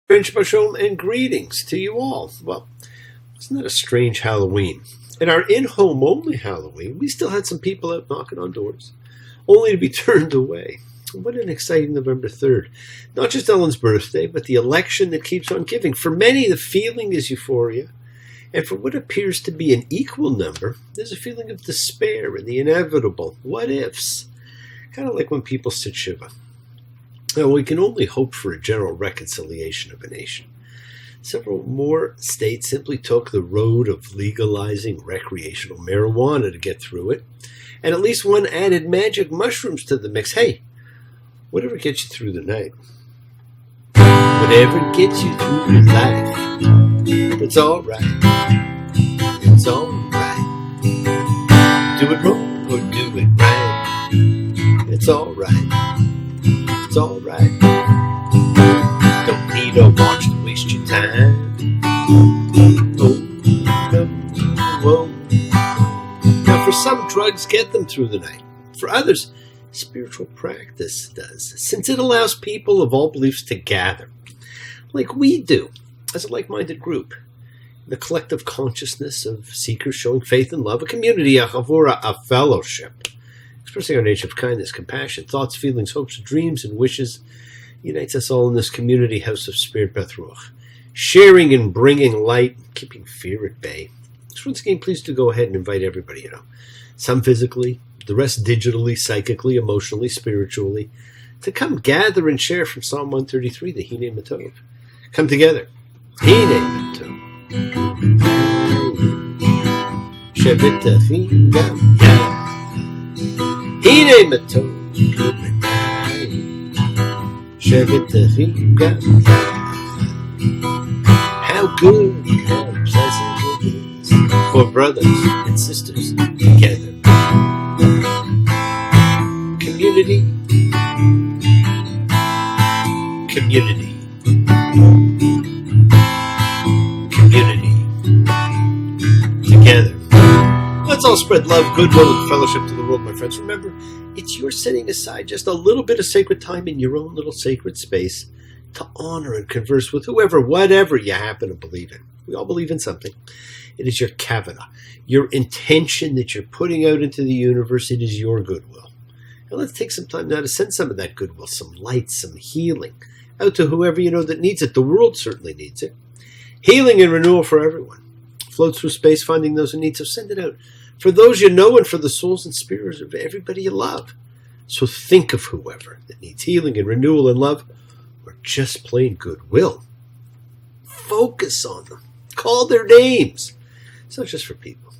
Friendship Shalom and greetings to you all. Well, isn't that a strange Halloween? In our in-home only Halloween, we still had some people out knocking on doors, only to be turned away. What an exciting November 3rd. Not just Ellen's birthday, but the election that keeps on giving. For many, the feeling is euphoria. And for what appears to be an equal number, there's a feeling of despair and the inevitable what-ifs. Kind of like when people sit Shiva. Now, we can only hope for a general reconciliation of a nation. Several more states simply took the road of legalizing recreational marijuana to get through it. And at least one added magic mushrooms to the mix. Hey, whatever gets you through the night. Whatever gets you through your life. It's all right. It's all right. Do it wrong or do it right. It's all right. It's all right. Don't need a watch to waste your time. Oh, no, whoa. Now, for some, drugs get them through the night. For others, spiritual practice does, since it allows people of all beliefs to gather, like we do, as a like-minded group. The collective consciousness of seekers showing faith and love, a community, a chavura, a fellowship, expressing our nature of kindness, compassion, thoughts, feelings, hopes, dreams, and wishes, unites us all in this community house of Spirit Beth Ruach, sharing and bringing light, keeping fear at bay. So once again, please do go ahead and invite everybody, some physically, the rest digitally, psychically, emotionally, spiritually, to come gather and share from Psalm 133, the Hine Matov. Come together. Hine Matov. Shevet Achim Gam Yah. Hine Matov. Shevet Achim Gam Yah. How good, how pleasant it is for brothers and sisters together. Community. Community. Community. Together. Let's all spread love, goodwill, and fellowship to the world, my friends. Remember, it's your setting aside just a little bit of sacred time in your own little sacred space to honor and converse with whoever, whatever you happen to believe in. We all believe in something. It is your kavanah, your intention that you're putting out into the universe. It is your goodwill. And let's take some time now to send some of that goodwill, some light, some healing, out to whoever you know that needs it. The world certainly needs it. Healing and renewal for everyone. Float through space finding those who need, so send it out. For those you know and for the souls and spirits of everybody you love. So think of whoever that needs healing and renewal and love, or just plain goodwill. Focus on them. Call their names. It's not just for people.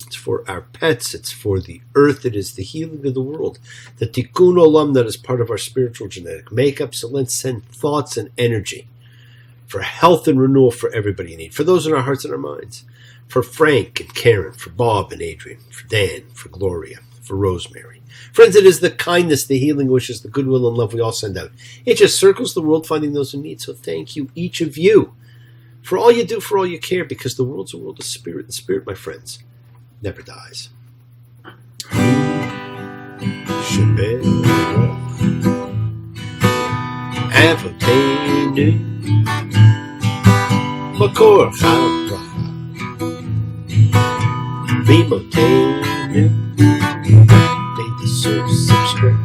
It's for our pets. It's for the earth. It is the healing of the world. The tikkun olam that is part of our spiritual genetic makeup. So let's send thoughts and energy for health and renewal for everybody you need. For those in our hearts and our minds. For Frank and Karen. For Bob and Adrian. For Dan. For Gloria. For Rosemary. Friends, it is the kindness, the healing wishes, the goodwill and love we all send out. It just circles the world finding those who need. So thank you, each of you, for all you do, for all you care, because the world's a world of spirit, and spirit, my friends, never dies. Avoteinu Makor Characha Vimoteinu They deserve subscribe.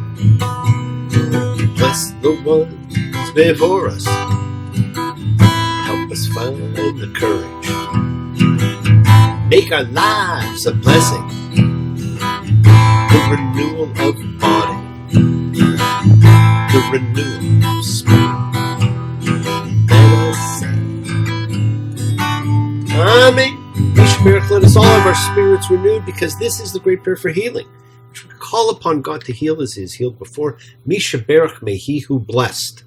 Bless the ones before us. Help us find the courage. Make our lives a blessing. The renewal of body. The renewal of spirit. Let us say, Amen. Let us all have our spirits renewed, because this is the great prayer for healing, which we call upon God to heal as He has healed before. Misha Berach, may He who blessed,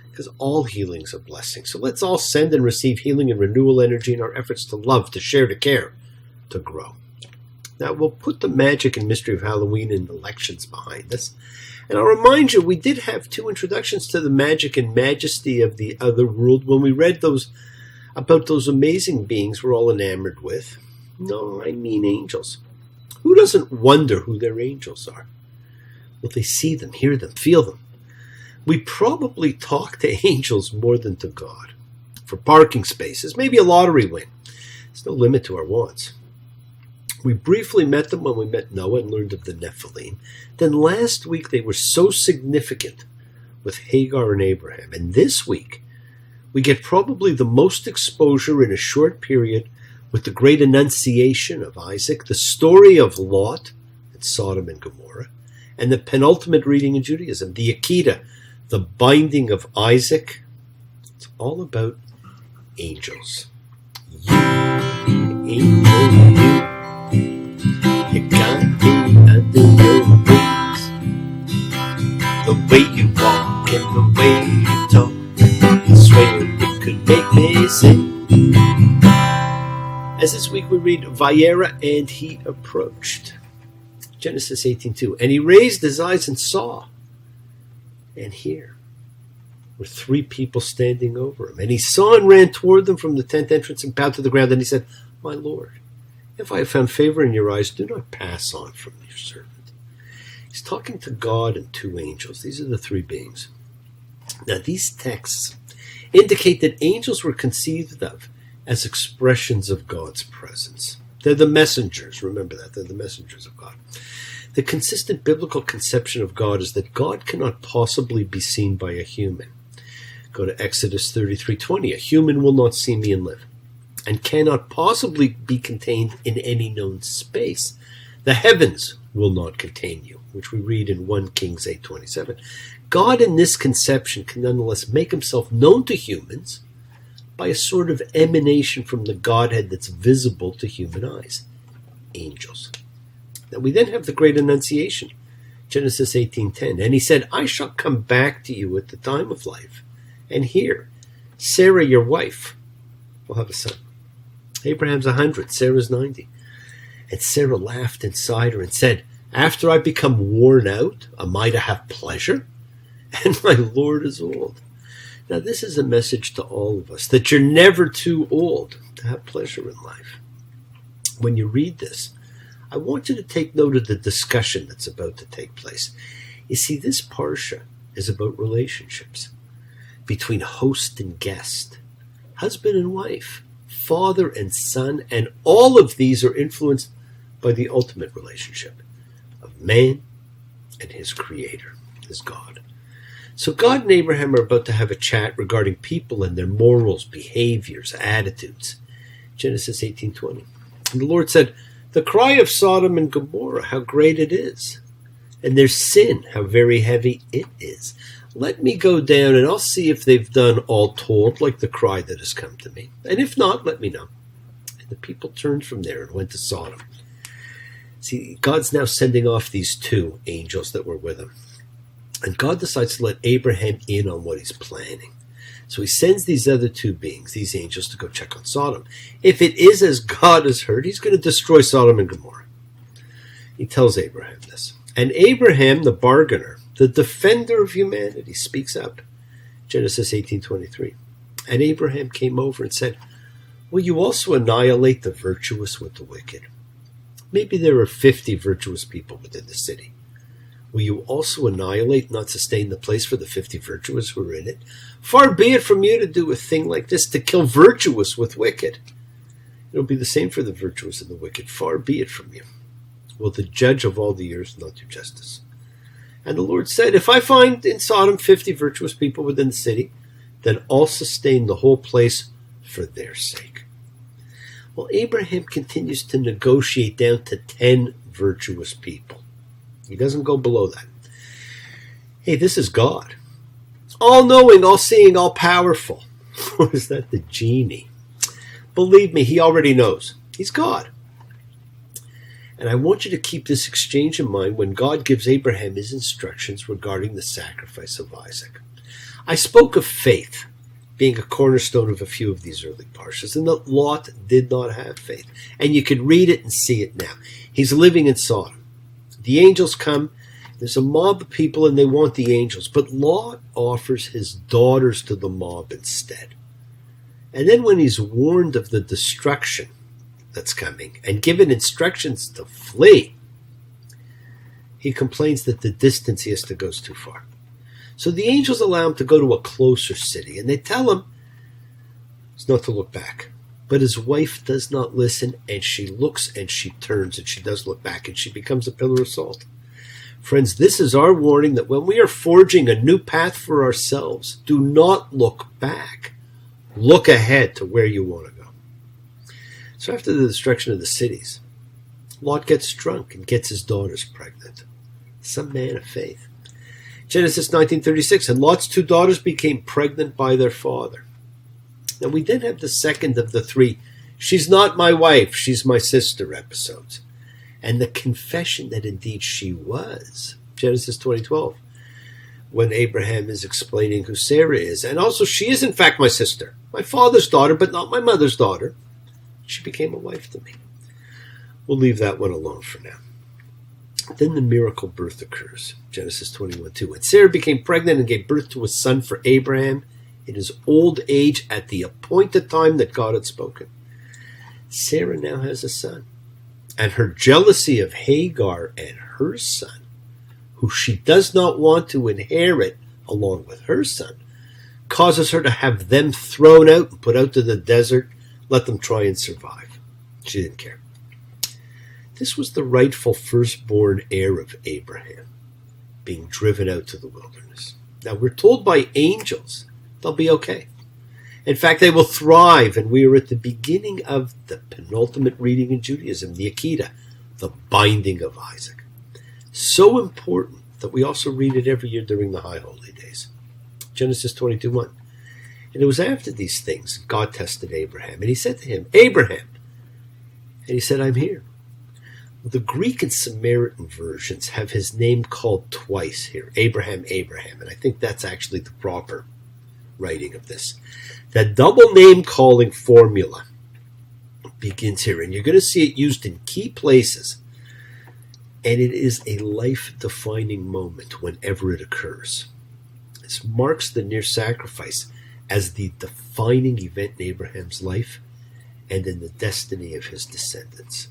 because all healing's a blessing. So let's all send and receive healing and renewal energy in our efforts to love, to share, to care, to grow. Now, we'll put the magic and mystery of Halloween and elections behind us. And I'll remind you, we did have 2 introductions to the magic and majesty of the other world when we read those about those amazing beings we're all enamored with. No, I mean angels. Who doesn't wonder who their angels are? Will they see them, hear them, feel them? We probably talk to angels more than to God. For parking spaces, maybe a lottery win. There's no limit to our wants. We briefly met them when we met Noah and learned of the Nephilim. Then last week they were so significant with Hagar and Abraham. And this week we get probably the most exposure in a short period with the great annunciation of Isaac, the story of Lot and Sodom and Gomorrah, and the penultimate reading in Judaism, the Akedah, the binding of Isaac. It's all about angels. You, angel, you got me under your wings. The way you walk and the way you talk, I swear it could make me sing. As this week we read, Vayera, and he approached. Genesis 18:2. And he raised his eyes and saw. And here were 3 people standing over him. And he saw and ran toward them from the tent entrance and bowed to the ground. And he said, My Lord, if I have found favor in your eyes, do not pass on from your servant. He's talking to God and 2 angels. These are the 3 beings. Now, these texts indicate that angels were conceived of as expressions of God's presence. They're the messengers. Remember that. They're the messengers of God. The consistent biblical conception of God is that God cannot possibly be seen by a human. Go to Exodus 33:20. A human will not see me and live, and cannot possibly be contained in any known space. The heavens will not contain you, which we read in 1 Kings 8:27. God in this conception can nonetheless make himself known to humans by a sort of emanation from the Godhead that's visible to human eyes, angels. Now we then have the great annunciation, Genesis 18:10. And he said, I shall come back to you at the time of life, and here, Sarah your wife will have a son. Abraham's 100, Sarah's 90. And Sarah laughed inside her and said, After I become worn out, am I to have pleasure? And my Lord is old. Now this is a message to all of us, that you're never too old to have pleasure in life. When you read this, I want you to take note of the discussion that's about to take place. You see, this parsha is about relationships between host and guest, husband and wife, father and son, and all of these are influenced by the ultimate relationship of man and his creator, his God. So God and Abraham are about to have a chat regarding people and their morals, behaviors, attitudes. Genesis 18:20. And the Lord said, The cry of Sodom and Gomorrah, how great it is, and their sin, how very heavy it is. Let me go down and I'll see if they've done all told, like the cry that has come to me. And if not, let me know. And the people turned from there and went to Sodom. See, God's now sending off these 2 angels that were with him. And God decides to let Abraham in on what he's planning. So he sends these other 2 beings, these angels, to go check on Sodom. If it is as God has heard, he's going to destroy Sodom and Gomorrah. He tells Abraham this. And Abraham, the bargainer, the defender of humanity, speaks up. Genesis 18:23. And Abraham came over and said, Will you also annihilate the virtuous with the wicked? Maybe there are 50 virtuous people within the city. Will you also annihilate, not sustain the place for the 50 virtuous who are in it? Far be it from you to do a thing like this, to kill virtuous with wicked. It will be the same for the virtuous and the wicked. Far be it from you. Will the judge of all the earth not do justice? And the Lord said, If I find in Sodom 50 virtuous people within the city, then I'll sustain the whole place for their sake. Well, Abraham continues to negotiate down to 10 virtuous people. He doesn't go below that. Hey, this is God. All-knowing, all-seeing, all-powerful. Or is that the genie? Believe me, he already knows. He's God. And I want you to keep this exchange in mind when God gives Abraham his instructions regarding the sacrifice of Isaac. I spoke of faith being a cornerstone of a few of these early parshas, and that Lot did not have faith. And you could read it and see it now. He's living in Sodom. The angels come, there's a mob of people and they want the angels, but Lot offers his daughters to the mob instead. And then when he's warned of the destruction that's coming and given instructions to flee, he complains that the distance he has to go is too far. So the angels allow him to go to a closer city, and they tell him it's not to look back. But his wife does not listen, and she looks and she turns and she does look back, and she becomes a pillar of salt. Friends, this is our warning that when we are forging a new path for ourselves, do not look back. Look ahead to where you want to go. So after the destruction of the cities, Lot gets drunk and gets his daughters pregnant. Some man of faith. Genesis 19:36, and Lot's 2 daughters became pregnant by their father. Now we then have the second of the 3, she's not my wife, she's my sister episodes. And the confession that indeed she was. Genesis 20:12, when Abraham is explaining who Sarah is. And also she is in fact my sister, my father's daughter, but not my mother's daughter. She became a wife to me. We'll leave that one alone for now. Then the miracle birth occurs. Genesis 21:2. And Sarah became pregnant and gave birth to a son for Abraham in his old age at the appointed time that God had spoken. Sarah now has a son. And her jealousy of Hagar and her son, who she does not want to inherit along with her son, causes her to have them thrown out and put out to the desert, let them try and survive. She didn't care. This was the rightful firstborn heir of Abraham, being driven out to the wilderness. Now we're told by angels they'll be okay. In fact, they will thrive, and we are at the beginning of the penultimate reading in Judaism, the Akedah, the binding of Isaac. So important that we also read it every year during the High Holy Days. Genesis 22:1. And it was after these things God tested Abraham, and he said to him, Abraham. And he said, I'm here. The Greek and Samaritan versions have his name called twice here, Abraham, Abraham, and I think that's actually the proper writing of this. That double name calling formula begins here, and you're going to see it used in key places, and it is a life-defining moment whenever it occurs. This marks the near sacrifice as the defining event in Abraham's life and in the destiny of his descendants.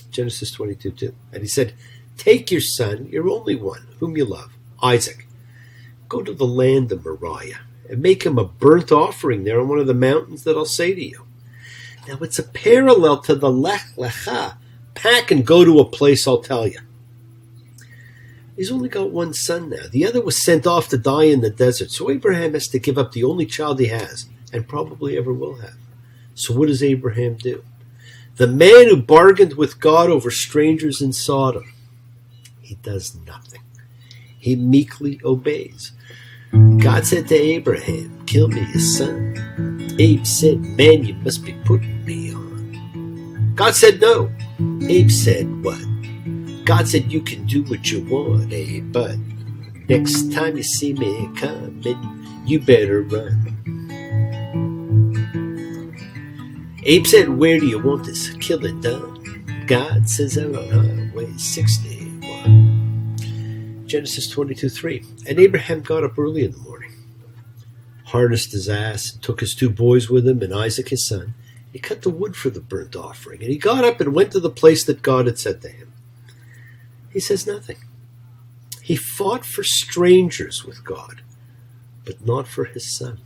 Genesis 22:2. And he said, take your son, your only one, whom you love, Isaac. Go to the land of Moriah and make him a burnt offering there on one of the mountains that I'll say to you. Now it's a parallel to the Lech Lecha. Pack and go to a place I'll tell you. He's only got one son now. The other was sent off to die in the desert. So Abraham has to give up the only child he has and probably ever will have. So what does Abraham do? The man who bargained with God over strangers in Sodom. He does nothing. He meekly obeys. God said to Abraham, kill me, his son. Abe said, man, you must be putting me on. God said no. Abe said, what? God said, you can do what you want, Abe, but next time you see me coming, you better run. Abe said, where do you want this killing done? God says, out on Highway 61. Genesis 22:3. And Abraham got up early in the morning, harnessed his ass, and took his 2 boys with him and Isaac his son. He cut the wood for the burnt offering, and he got up and went to the place that God had said to him. He says nothing. He fought for strangers with God, but not for his son.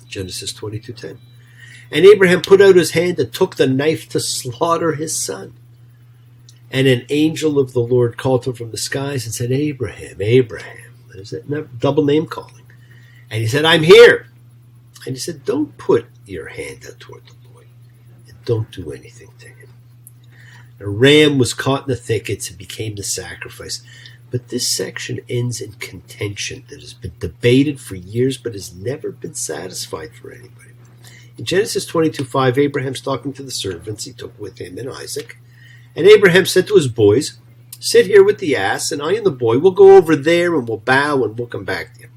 Genesis 22:10. And Abraham put out his hand and took the knife to slaughter his son. And an angel of the Lord called to him from the skies and said, Abraham, Abraham. There's that double name calling. And he said, I'm here. And he said, don't put your hand out toward the boy, and don't do anything to him. A ram was caught in the thickets and became the sacrifice. But this section ends in contention that has been debated for years but has never been satisfied for anybody. In Genesis 22:5, Abraham's talking to the servants he took with him and Isaac. And Abraham said to his boys, sit here with the ass, and I and the boy will go over there and we'll bow and we'll come back to you.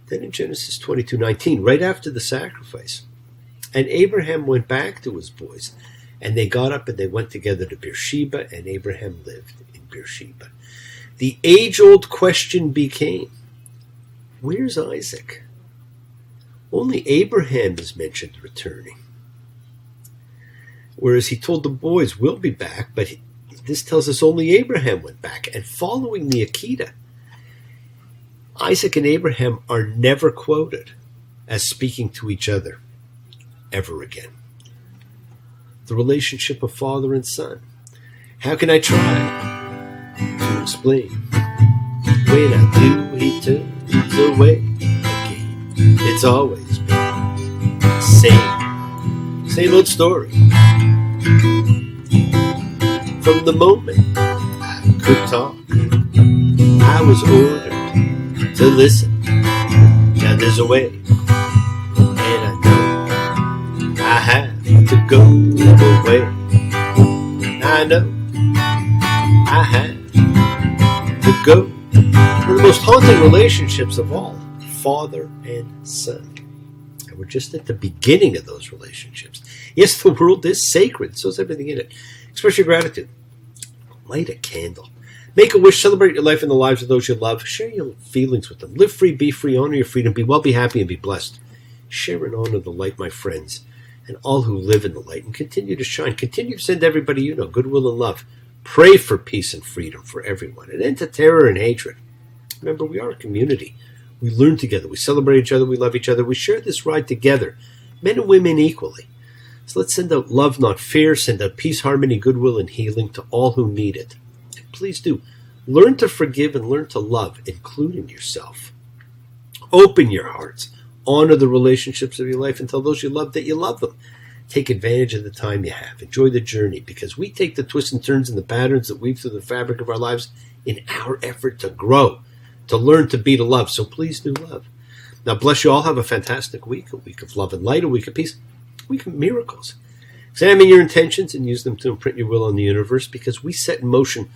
Then in Genesis 22:19, right after the sacrifice, and Abraham went back to his boys, and they got up and they went together to Beersheba, and Abraham lived in Beersheba. The age-old question became, where's Isaac? Only Abraham is mentioned returning. Whereas he told the boys, we'll be back, but this tells us only Abraham went back. And following the Akedah, Isaac and Abraham are never quoted as speaking to each other ever again. The relationship of father and son. How can I try to explain? When I do, he turns away again. It's always been the same old story. From the moment I could talk, I was ordered to listen. Now there's a way, and I know I have to go away. I know I have to go. One of the most haunting relationships of all, father and son. And we're just at the beginning of those relationships. Yes, the world is sacred, so is everything in it. Express your gratitude. Light a candle. Make a wish. Celebrate your life and the lives of those you love. Share your feelings with them. Live free, be free, honor your freedom. Be well, be happy, and be blessed. Share and honor the light, my friends, and all who live in the light. And continue to shine. Continue to send everybody you know goodwill and love. Pray for peace and freedom for everyone. An end to terror and hatred. Remember, we are a community. We learn together. We celebrate each other. We love each other. We share this ride together, men and women equally. So let's send out love, not fear. Send out peace, harmony, goodwill, and healing to all who need it. And please do. Learn to forgive and learn to love, including yourself. Open your hearts. Honor the relationships of your life and tell those you love that you love them. Take advantage of the time you have. Enjoy the journey, because we take the twists and turns and the patterns that weave through the fabric of our lives in our effort to grow, to learn to be to love. So please do love. Now, bless you all. Have a fantastic week, a week of love and light, a week of peace, a week of miracles. Examine your intentions and use them to imprint your will on the universe, because we set in motion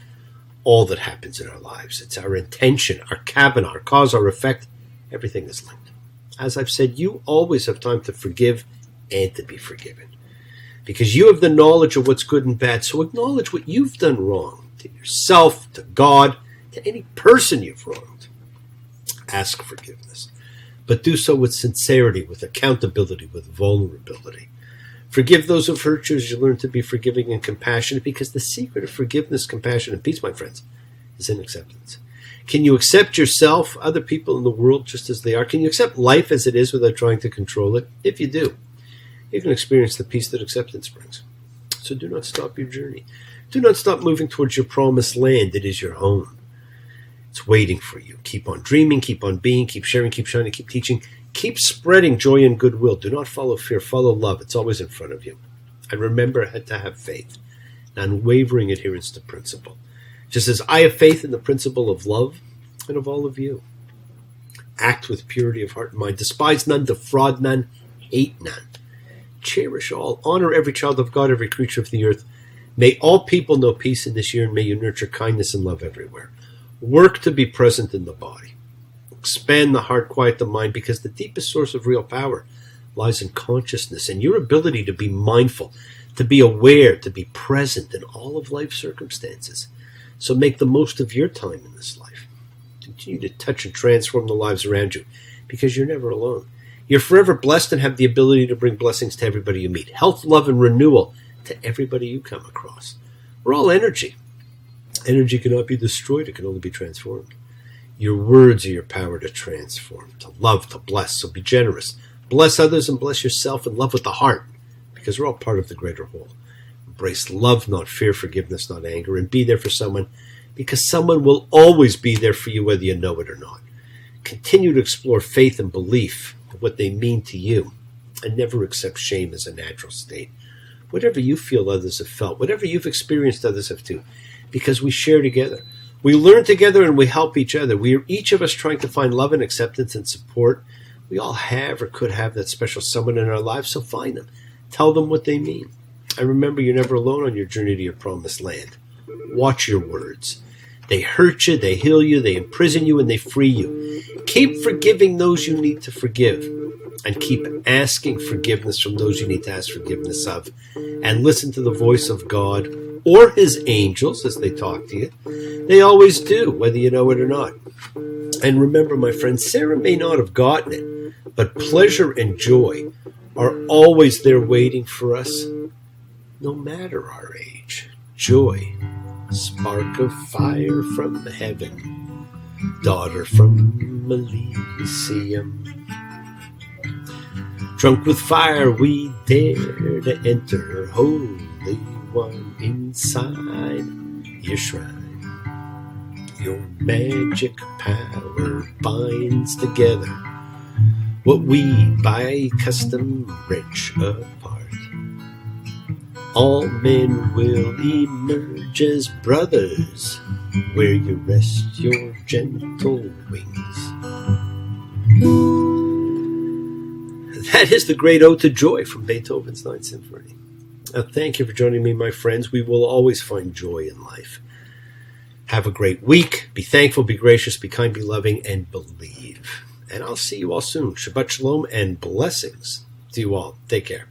all that happens in our lives. It's our intention, our cabin, our cause, our effect. Everything is linked. As I've said, you always have time to forgive and to be forgiven, because you have the knowledge of what's good and bad. So acknowledge what you've done wrong to yourself, to God, to any person you've wronged. Ask forgiveness, but do so with sincerity, with accountability, with vulnerability. Forgive those who've hurt you as you learn to be forgiving and compassionate, because the secret of forgiveness, compassion, and peace, my friends, is in acceptance. Can you accept yourself, other people in the world just as they are? Can you accept life as it is without trying to control it? If you do, you can experience the peace that acceptance brings. So do not stop your journey. Do not stop moving towards your promised land. It is your home. It's waiting for you. Keep on dreaming, keep on being, keep sharing, keep shining, keep teaching. Keep spreading joy and goodwill. Do not follow fear, follow love. It's always in front of you. And remember to have faith, an unwavering adherence to principle. Just as I have faith in the principle of love and of all of you. Act with purity of heart and mind. Despise none, defraud none, hate none. Cherish all. Honor every child of God, every creature of the earth. May all people know peace in this year, and may you nurture kindness and love everywhere. Work to be present in the body. Expand the heart, quiet the mind, because the deepest source of real power lies in consciousness and your ability to be mindful, to be aware, to be present in all of life's circumstances. So make the most of your time in this life. Continue to touch and transform the lives around you, because you're never alone. You're forever blessed and have the ability to bring blessings to everybody you meet. Health, love, and renewal to everybody you come across. We're all energy. Energy cannot be destroyed. It can only be transformed. Your words are your power to transform, to love, to bless. So be generous. Bless others and bless yourself, and love with the heart, because we're all part of the greater whole. Embrace love, not fear, forgiveness, not anger, and be there for someone, because someone will always be there for you whether you know it or not. Continue to explore faith and belief and what they mean to you, and never accept shame as a natural state. Whatever you feel others have felt, whatever you've experienced others have too, because we share together. We learn together and we help each other. We are each of us trying to find love and acceptance and support. We all have or could have that special someone in our lives, so find them. Tell them what they mean. And remember, you're never alone on your journey to your promised land. Watch your words. They hurt you, they heal you, they imprison you, and they free you. Keep forgiving those you need to forgive, and keep asking forgiveness from those you need to ask forgiveness of. And listen to the voice of God or his angels as they talk to you. They always do, whether you know it or not. And remember, my friend, Sarah may not have gotten it, but pleasure and joy are always there waiting for us, no matter our age. Joy, spark of fire from heaven. daughter from Elysium. Drunk with fire, we dare to enter, Holy One, inside your shrine. Your magic power binds together what we by custom wrench apart. All men will emerge as brothers, where you rest your gentle wings. That is the great Ode to Joy from Beethoven's Ninth Symphony. Thank you for joining me, my friends. We will always find joy in life. Have a great week. Be thankful, be gracious, be kind, be loving, and believe. And I'll see you all soon. Shabbat shalom and blessings to you all. Take care.